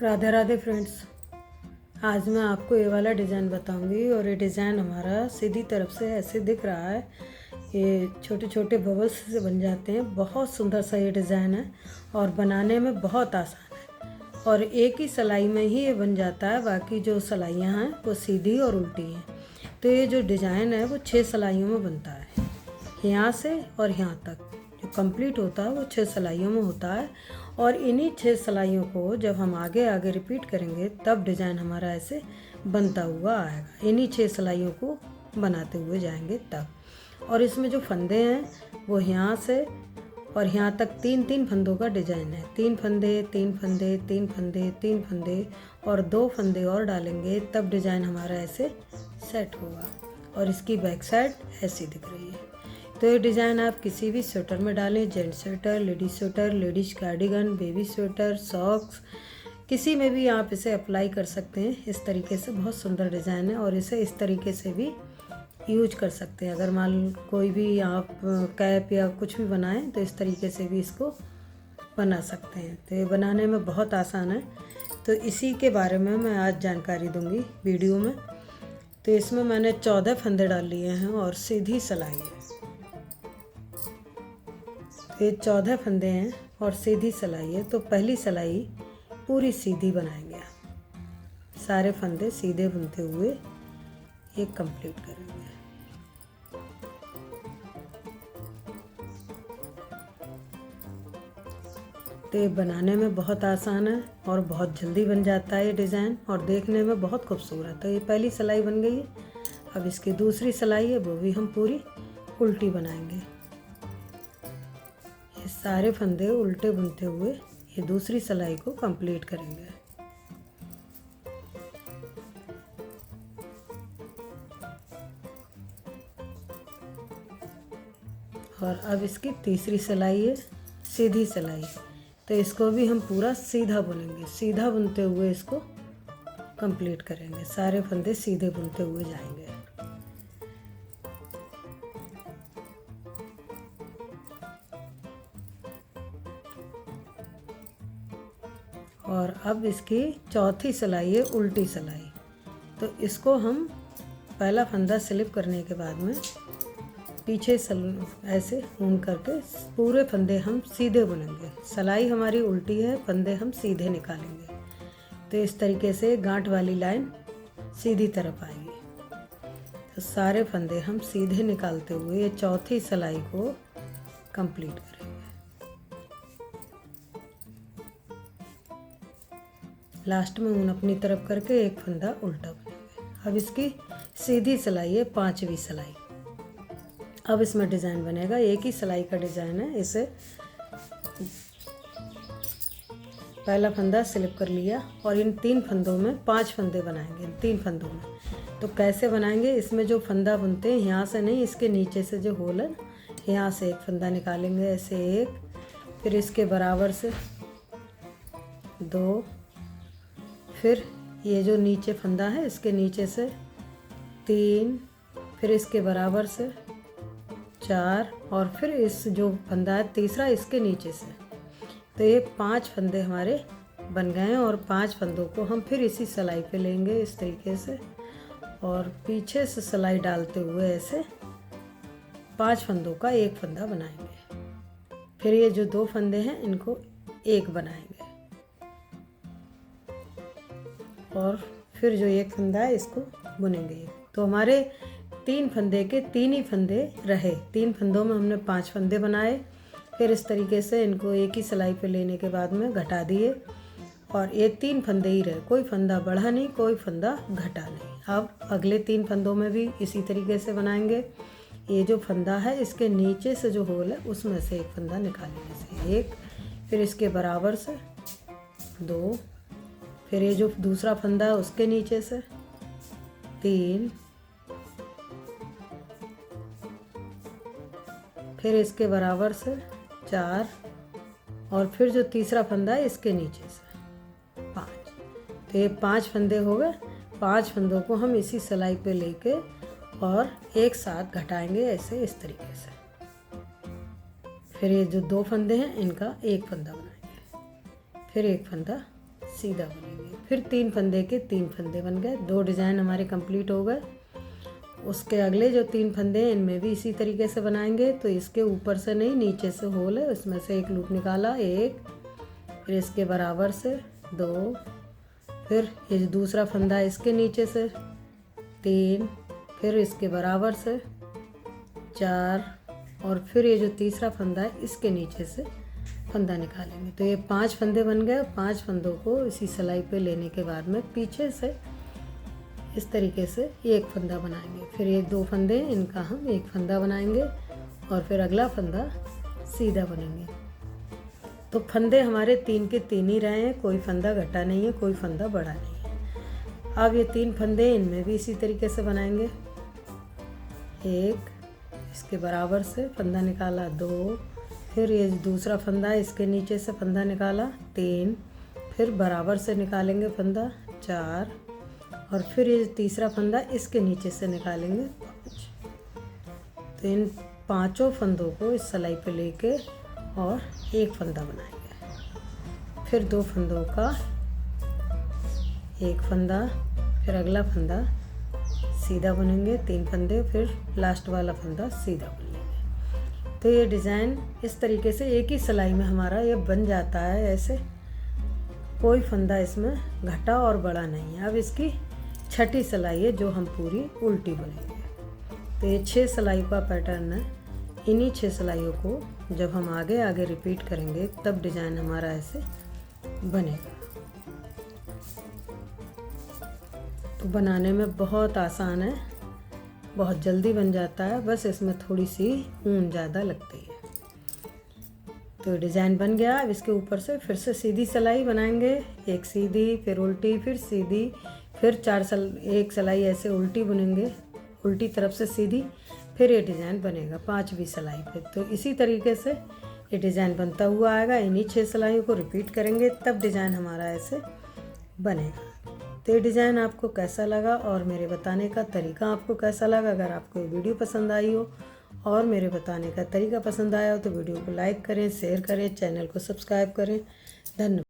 Radhe Radhe friends. आज मैं आपको ये वाला डिज़ाइन बताऊंगी और ये डिज़ाइन हमारा सीधी तरफ से ऐसे दिख रहा है। ये छोटे छोटे बबल्स से बन जाते हैं। बहुत सुंदर सा ये डिज़ाइन है और बनाने में बहुत आसान है और एक ही सिलाई में ही ये बन जाता है। बाकी जो सिलाइयाँ हैं वो सीधी और उल्टी हैं। तो ये जो डिज़ाइन है वो 6 सिलाइयों में बनता है, यहाँ से और यहाँ तक जो कंप्लीट होता है वो 6 सिलाइयों में होता है। और इन्हीं 6 सिलाइयों को जब हम आगे आगे रिपीट करेंगे तब डिज़ाइन हमारा ऐसे बनता हुआ आएगा। इन्हीं 6 सिलाइयों को बनाते हुए जाएंगे तब। और इसमें जो फंदे हैं वो यहाँ से और यहाँ तक 3-3 फंदों का डिज़ाइन है। 3 फंदे 3 फंदे 3 फंदे 3 फंदे और 2 फंदे और डालेंगे तब डिज़ाइन हमारा ऐसे सेट होगा। और इसकी बैक साइड ऐसी दिख रही है। तो ये डिज़ाइन आप किसी भी स्वेटर में डालें, gents sweater, ladies cardigan, baby sweater, socks, किसी में भी आप इसे अप्लाई कर सकते हैं। इस तरीके से बहुत सुंदर डिज़ाइन है और इसे इस तरीके से भी यूज कर सकते हैं। अगर मान कोई भी आप कैप या कुछ भी बनाएं तो इस तरीके से भी इसको बना सकते हैं। तो ये बनाने में बहुत आसान है। तो इसी के बारे में मैं आज जानकारी दूंगी वीडियो में। तो इसमें मैंने 14 फंदे डाल लिए हैं और सीधी सिलाई है। ये 14 फंदे हैं और सीधी सिलाई है। तो पहली सिलाई पूरी सीधी बनाएंगे। सारे फंदे सीधे बुनते हुए ये कंप्लीट करेंगे। तो ये बनाने में बहुत आसान है और बहुत जल्दी बन जाता है ये डिज़ाइन और देखने में बहुत खूबसूरत है। ये पहली सिलाई बन गई है। अब इसकी दूसरी सिलाई है वो भी हम पूरी उल्टी बनाएंगे। ये सारे फंदे उल्टे बुनते हुए ये दूसरी सिलाई को कंप्लीट करेंगे। और अब इसकी तीसरी सिलाई है सीधी सिलाई। तो इसको भी हम पूरा सीधा बुनेंगे। सीधा बुनते हुए इसको कंप्लीट करेंगे। सारे फंदे सीधे बुनते हुए जाएंगे। और अब इसकी चौथी सिलाई है उल्टी सिलाई। तो इसको हम पहला फंदा स्लिप करने के बाद में पीछे ऐसे ऊन करके पूरे फंदे हम सीधे बुनेंगे। सिलाई हमारी उल्टी है, फंदे हम सीधे निकालेंगे। तो इस तरीके से गांठ वाली लाइन सीधी तरफ आएगी। तो सारे फंदे हम सीधे निकालते हुए ये चौथी सिलाई को कंप्लीट करेंगे। लास्ट में ऊन अपनी तरफ करके एक फंदा उल्टा बुनेंगे। अब इसकी सीधी सिलाई है 5वीं सिलाई। अब इसमें डिज़ाइन बनेगा। एक ही सिलाई का डिज़ाइन है। इसे पहला फंदा स्लिप कर लिया और इन 3 फंदों में 5 फंदे बनाएंगे। इन 3 फंदों में तो कैसे बनाएंगे? इसमें जो फंदा बुनते हैं यहाँ से नहीं, इसके नीचे से जो होल है यहाँ से एक फंदा निकालेंगे ऐसे एक, फिर इसके बराबर से 2, फिर ये जो नीचे फंदा है इसके नीचे से 3, फिर इसके बराबर से 4 और फिर इस जो फंदा है तीसरा इसके नीचे से। तो ये 5 फंदे हमारे बन गए हैं और 5 फंदों को हम फिर इसी सिलाई पे लेंगे इस तरीके से और पीछे से सिलाई डालते हुए ऐसे 5 फंदों का एक फंदा बनाएंगे। फिर ये जो 2 फंदे हैं इनको एक बनाएंगे और फिर जो एक फंदा है इसको बुनेंगे। तो हमारे 3 फंदे के 3 ही फंदे रहे। 3 फंदों में हमने 5 फंदे बनाए। फिर इस तरीके से इनको एक ही सिलाई पे लेने के बाद में घटा दिए और ये 3 फंदे ही रहे। कोई फंदा बढ़ा नहीं, कोई फंदा घटा नहीं। अब अगले 3 फंदों में भी इसी तरीके से बनाएंगे। ये जो फंदा है इसके नीचे से जो होल है उसमें से एक फंदा निकालेंगे से एक, फिर इसके बराबर से 2, फिर ये जो दूसरा फंदा है उसके नीचे से 3, फिर इसके बराबर से 4 और फिर जो तीसरा फंदा है इसके नीचे से 5। तो ये 5 फंदे हो गए। 5 फंदों को हम इसी सिलाई पे लेके और एक साथ घटाएंगे ऐसे इस तरीके से। फिर ये जो 2 फंदे हैं इनका एक फंदा बनाएंगे, फिर एक फंदा सीधा बुनेंगे। फिर 3 फंदे के 3 फंदे बन गए, 2 डिज़ाइन हमारे कंप्लीट हो गए। उसके अगले जो 3 फंदे हैं इनमें भी इसी तरीके से बनाएंगे। तो इसके ऊपर से नहीं, नीचे से होल है, उसमें से एक लूप निकाला, एक, फिर इसके बराबर से 2, फिर ये जो दूसरा फंदा है इसके नीचे से 3, फिर इसके बराबर से 4, और फिर ये जो तीसरा फंदा है इसके नीचे से फंदा निकालेंगे। तो ये 5 फंदे बन गए। 5 फंदों को इसी सिलाई पे लेने के बाद में पीछे से इस तरीके से एक फंदा बनाएंगे। फिर ये 2 फंदे, इनका हम एक फंदा बनाएंगे और फिर अगला फंदा सीधा बनेंगे। तो फंदे हमारे 3 के 3 ही रहे हैं, कोई फंदा घटा नहीं है, कोई फंदा बढ़ा नहीं है। अब ये 3 फंदे इनमें भी इसी तरीके से बनाएंगे। एक, इसके बराबर से फंदा निकाला 2, फिर ये दूसरा फंदा है इसके नीचे से फंदा निकाला 3, फिर बराबर से निकालेंगे फंदा 4, और फिर ये तीसरा फंदा इसके नीचे से निकालेंगे 5। तो इन 5 फंदों को इस सिलाई पे लेके और एक फंदा बनाएंगे। फिर 2 फंदों का एक फंदा, फिर अगला फंदा सीधा बुनेंगे, 3 फंदे, फिर लास्ट वाला फंदा सीधा बुनेंगे। तो ये डिज़ाइन इस तरीके से एक ही सिलाई में हमारा ये बन जाता है। ऐसे कोई फंदा इसमें घटा और बड़ा नहीं है। अब इसकी छठी सिलाई है जो हम पूरी उल्टी बुनेंगे। तो ये 6 सिलाई का पैटर्न है। इन्हीं 6 सिलाइयों को जब हम आगे आगे रिपीट करेंगे तब डिज़ाइन हमारा ऐसे बनेगा। तो बनाने में बहुत आसान है, बहुत जल्दी बन जाता है, बस इसमें थोड़ी सी ऊन ज़्यादा लगती है। तो डिज़ाइन बन गया। अब इसके ऊपर से फिर से सीधी सिलाई बनाएंगे, एक सीधी, फिर उल्टी, फिर सीधी, फिर एक सिलाई ऐसे उल्टी बुनेंगे, उल्टी तरफ से सीधी, फिर ये डिज़ाइन बनेगा 5वीं सिलाई पे। तो इसी तरीके से ये डिज़ाइन बनता हुआ आएगा। इन्हीं 6 सिलाइयों को रिपीट करेंगे तब डिज़ाइन हमारा ऐसे बनेगा। तो ये डिज़ाइन आपको कैसा लगा और मेरे बताने का तरीका आपको कैसा लगा? अगर आपको ये वीडियो पसंद आई हो और मेरे बताने का तरीका पसंद आया हो तो वीडियो को लाइक करें, शेयर करें, चैनल को सब्सक्राइब करें। धन्यवाद।